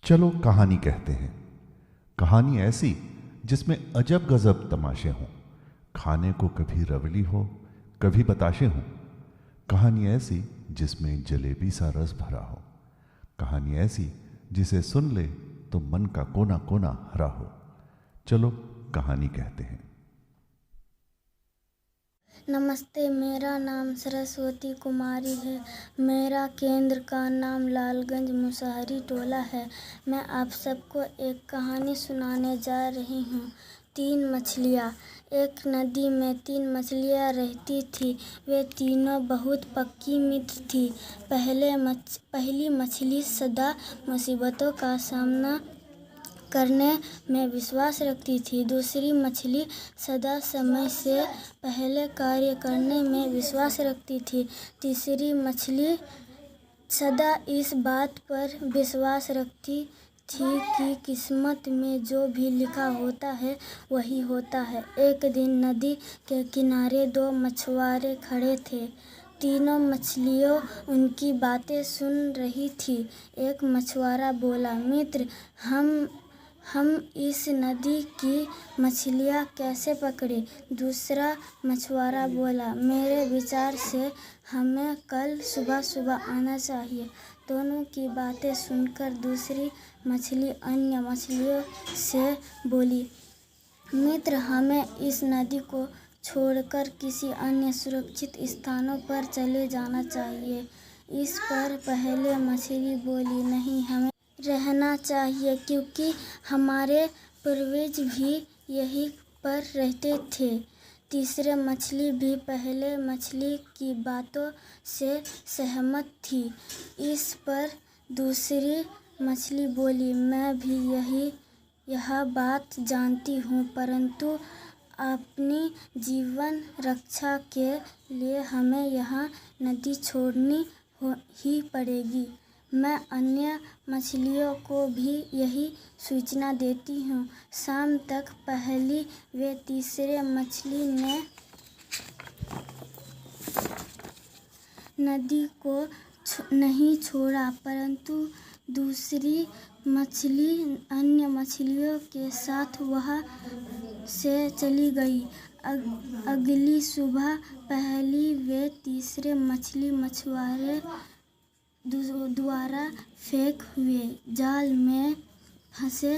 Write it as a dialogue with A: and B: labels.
A: चलो कहानी कहते हैं। कहानी ऐसी जिसमें अजब गजब तमाशे हों, खाने को कभी रवली हो, कभी बताशे हों। कहानी ऐसी जिसमें जलेबी सा रस भरा हो। कहानी ऐसी जिसे सुन ले तो मन का कोना कोना हरा हो। चलो कहानी कहते हैं।
B: नमस्ते, मेरा नाम सरस्वती कुमारी है। मेरा केंद्र का नाम लालगंज मुसहरी टोला है। मैं आप सबको एक कहानी सुनाने जा रही हूँ। 3 मछलियाँ। एक नदी में 3 मछलियाँ रहती थी। वे तीनों बहुत पक्की मित्र थी। पहली मछली सदा मुसीबतों का सामना करने में विश्वास रखती थी। दूसरी मछली सदा समय से पहले कार्य करने में विश्वास रखती थी। तीसरी मछली सदा इस बात पर विश्वास रखती थी कि किस्मत में जो भी लिखा होता है वही होता है। एक दिन नदी के किनारे 2 मछुआरे खड़े थे। तीनों मछलियों उनकी बातें सुन रही थी। एक मछुआरा बोला, मित्र, हम इस नदी की मछलियाँ कैसे पकड़े? दूसरा मछुआरा बोला, मेरे विचार से हमें कल सुबह सुबह आना चाहिए। दोनों की बातें सुनकर दूसरी मछली अन्य मछलियों से बोली, मित्र, हमें इस नदी को छोड़कर किसी अन्य सुरक्षित स्थानों पर चले जाना चाहिए। इस पर पहले मछली बोली, नहीं, हमें रहना चाहिए क्योंकि हमारे पूर्वज भी यहीं पर रहते थे। तीसरे मछली भी पहले मछली की बातों से सहमत थी। इस पर दूसरी मछली बोली, मैं भी यह बात जानती हूँ, परंतु अपनी जीवन रक्षा के लिए हमें यह नदी छोड़नी ही पड़ेगी। मैं अन्य मछलियों को भी यही सूचना देती हूँ। शाम तक पहली व तीसरे मछली ने नदी को नहीं छोड़ा, परंतु दूसरी मछली अन्य मछलियों के साथ वहाँ से चली गई। अगली सुबह पहली व तीसरे मछली मछुआरे द्वारा फेंक हुए जाल में फंसे